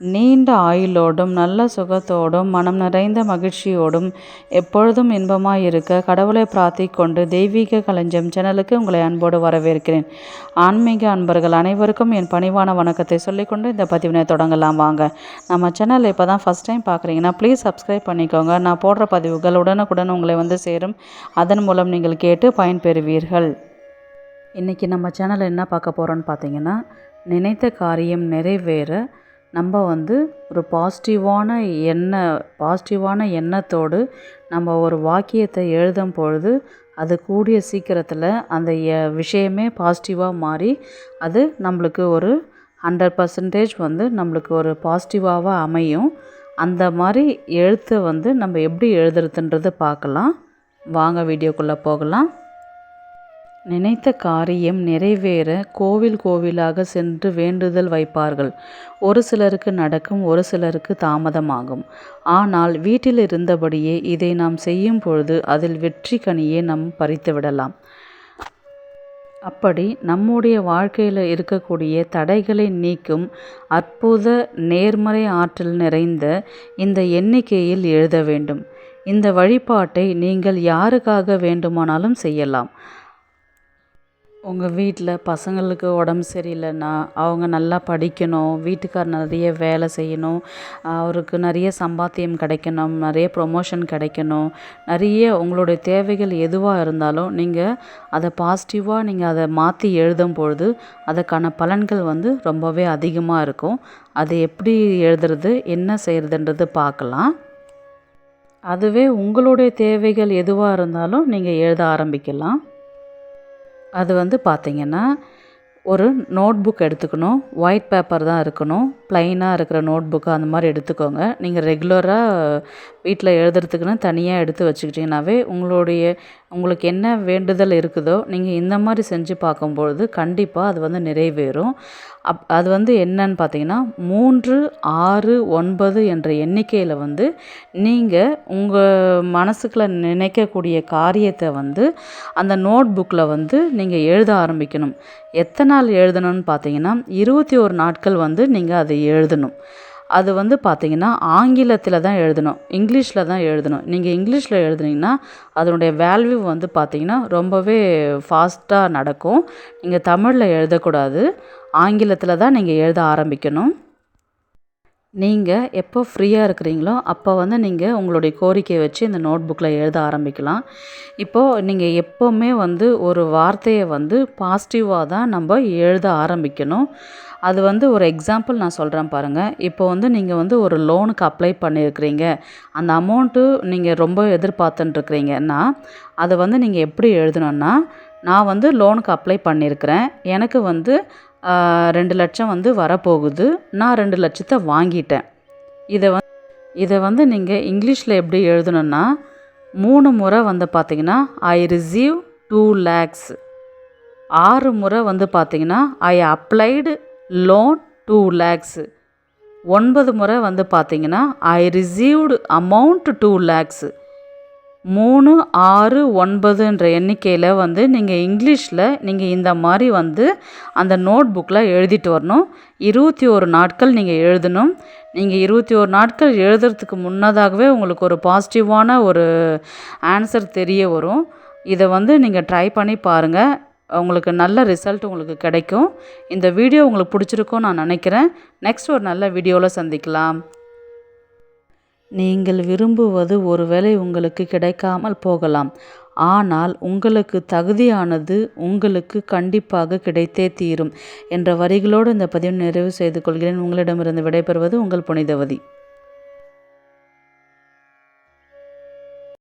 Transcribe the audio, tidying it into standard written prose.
நீண்ட ஆயுளோடும் நல்ல சுகத்தோடும் மனம் நிறைந்த மகிழ்ச்சியோடும் எப்பொழுதும் இன்பமாயிருக்க கடவுளை பிரார்த்திக்கொண்டு தெய்வீக களஞ்சியம் சேனலுக்கு உங்களை அன்போடு வரவேற்கிறேன். ஆன்மீக அன்பர்கள் அனைவருக்கும் என் பணிவான வணக்கத்தை சொல்லிக்கொண்டு இந்த பதிவினை தொடங்கலாம் வாங்க. நம்ம சேனல் இப்போ தான் ஃபஸ்ட் டைம் பார்க்குறீங்கன்னா ப்ளீஸ் சப்ஸ்கிரைப் பண்ணிக்கோங்க. நான் போடுற பதிவுகள் உடனுக்குடன் உங்களை வந்து சேரும். அதன் மூலம் நீங்கள் கேட்டு பயன்பெறுவீர்கள். இன்றைக்கி நம்ம சேனலில் என்ன பார்க்க போகிறோன்னு பார்த்தீங்கன்னா, நினைத்த காரியம் நிறைவேற நம்ம வந்து ஒரு பாசிட்டிவான எண்ணத்தோடு நம்ம ஒரு வாக்கியத்தை எழுதும் பொழுது அது கூடிய சீக்கிரத்தில் அந்த விஷயமே பாசிட்டிவாக மாறி அது நம்மளுக்கு ஒரு 100% வந்து நம்மளுக்கு ஒரு பாசிட்டிவாக அமையும். அந்த மாதிரி எழுத்தை வந்து நம்ம எப்படி எழுதுறதுன்றது பார்க்கலாம். வாங்க வீடியோக்குள்ளே போகலாம். நினைத்த காரியம் நிறைவேற கோவில் கோவிலாக சென்று வேண்டுதல் வைப்பார்கள். ஒரு சிலருக்கு நடக்கும், ஒரு சிலருக்கு தாமதமாகும். ஆனால் வீட்டில் இருந்தபடியே இதை நாம் செய்யும் பொழுது அதில் வெற்றி கனியை நாம் பறித்து விடலாம். அப்படி நம்முடைய வாழ்க்கையில் இருக்கக்கூடிய தடைகளை நீக்கும் அற்புத நேர்மறை ஆற்றல் நிறைந்த இந்த எண்ணிக்கையில் எழுத வேண்டும். இந்த வழிபாட்டை நீங்கள் யாருக்காக வேண்டுமானாலும் செய்யலாம். உங்கள் வீட்டில் பசங்களுக்கு உடம்பு சரியில்லைன்னா அவங்க நல்லா படிக்கணும், வீட்டுக்கார் நிறைய வேலை செய்யணும், அவருக்கு நிறைய சம்பாத்தியம் கிடைக்கணும், நிறைய ப்ரொமோஷன் கிடைக்கணும், நிறைய உங்களுடைய தேவைகள் எதுவாக இருந்தாலும் நீங்கள் அதை பாசிட்டிவாக நீங்கள் அதை மாற்றி எழுதும் பொழுது அதுக்கான பலன்கள் வந்து ரொம்பவே அதிகமாக இருக்கும். அதை எப்படி எழுதுறது, என்ன செய்கிறதுன்றது பார்க்கலாம். அதுவே உங்களுடைய தேவைகள் எதுவாக இருந்தாலும் நீங்கள் எழுத ஆரம்பிக்கலாம். அது வந்து பார்த்திங்கன்னா, ஒரு நோட் புக் எடுத்துக்கணும். ஒயிட் பேப்பர் தான் இருக்கணும். ப்ளைனாக இருக்கிற நோட் புக்கு அந்த மாதிரி எடுத்துக்கோங்க. நீங்கள் ரெகுலராக வீட்டில் எழுதுறதுக்குன்னு தனியாக எடுத்து வச்சுக்கிட்டிங்கனாவே உங்களுக்கு என்ன வேண்டுதல் இருக்குதோ நீங்கள் இந்த மாதிரி செஞ்சு பார்க்கும்பொழுது கண்டிப்பாக அது வந்து நிறைவேறும். அது வந்து என்னன்னு பார்த்தீங்கன்னா, 3, 6, 9 என்ற எண்ணிக்கையில் வந்து நீங்கள் உங்கள் மனசுக்குள்ள நினைக்கக்கூடிய காரியத்தை வந்து அந்த நோட் புக்கில் வந்து நீங்கள் எழுத ஆரம்பிக்கணும். எத்தனை நாள் எழுதணும்னு பார்த்தீங்கன்னா, 21 நாட்கள் வந்து நீங்கள் அதை எழுதணும். அது வந்து பார்த்திங்கன்னா ஆங்கிலத்தில் தான் எழுதணும், இங்கிலீஷில் தான் எழுதணும். நீங்கள் இங்கிலீஷில் எழுதுனீங்கன்னா அதனுடைய வேல்யூ வந்து பார்த்திங்கன்னா ரொம்பவே ஃபாஸ்ட்டாக நடக்கும். நீங்கள் தமிழில் எழுதக்கூடாது, ஆங்கிலத்தில் தான் நீங்கள் எழுத ஆரம்பிக்கணும். நீங்கள் எப்போ ஃப்ரீயாக இருக்கிறீங்களோ அப்போ வந்து நீங்கள் உங்களுடைய கோரிக்கையை வச்சு இந்த நோட் புக்கில் எழுத ஆரம்பிக்கலாம். இப்போது நீங்கள் எப்போவுமே வந்து ஒரு வார்த்தையை வந்து பாசிட்டிவாக தான் நம்ம எழுத ஆரம்பிக்கணும். அது வந்து ஒரு எக்ஸாம்பிள் நான் சொல்கிறேன் பாருங்கள். இப்போ வந்து நீங்கள் வந்து ஒரு லோனுக்கு அப்ளை பண்ணியிருக்கிறீங்க, அந்த அமௌண்ட்டு நீங்கள் ரொம்ப எதிர்பார்த்துட்டுருக்கிறீங்கன்னா அதை வந்து நீங்கள் எப்படி எழுதணுன்னா, நான் வந்து லோனுக்கு அப்ளை பண்ணியிருக்கிறேன், எனக்கு வந்து 2 லட்சம் வந்து வரப்போகுது, நான் 2 லட்சத்தை வாங்கிட்டேன். இதை வந்து நீங்கள் இங்கிலீஷில் எப்படி எழுதணுன்னா, 3 முறை வந்து பார்த்திங்கன்னா ஐ ரிசீவ் 2 lakhs, 6 முறை வந்து பார்த்திங்கன்னா ஐ அப்ளைடு லோன் 2 lakhs, 9 முறை வந்து பார்த்திங்கன்னா ஐ ரிசீவ்டு அமௌண்ட் 2 lakhs. 3, 6, 9ன்ற எண்ணிக்கையில் வந்து நீங்கள் இங்கிலீஷில் நீங்கள் இந்த மாதிரி வந்து அந்த நோட் புக்கில் எழுதிட்டு வரணும். 21 நாட்கள் நீங்கள் எழுதணும். நீங்கள் 21 நாட்கள் எழுதுறதுக்கு முன்னதாகவே உங்களுக்கு ஒரு பாசிட்டிவான ஒரு ஆன்சர் தெரிய வரும். இதை வந்து நீங்கள் ட்ரை பண்ணி பாருங்கள், உங்களுக்கு நல்ல ரிசல்ட் உங்களுக்கு கிடைக்கும். இந்த வீடியோ உங்களுக்கு பிடிச்சிருக்கும்னு நான் நினைக்கிறேன். நெக்ஸ்ட் ஒரு நல்ல வீடியோவில் சந்திக்கலாம். நீங்கள் விரும்புவது ஒருவேளை உங்களுக்கு கிடைக்காமல் போகலாம், ஆனால் உங்களுக்கு தகுதியானது உங்களுக்கு கண்டிப்பாக கிடைத்தே தீரும் என்ற வரிகளோடு இந்த பதிவை நிறைவு செய்து கொள்கிறேன். உங்களிடமிருந்து விடைபெறுவது உங்கள் புனிதவதி.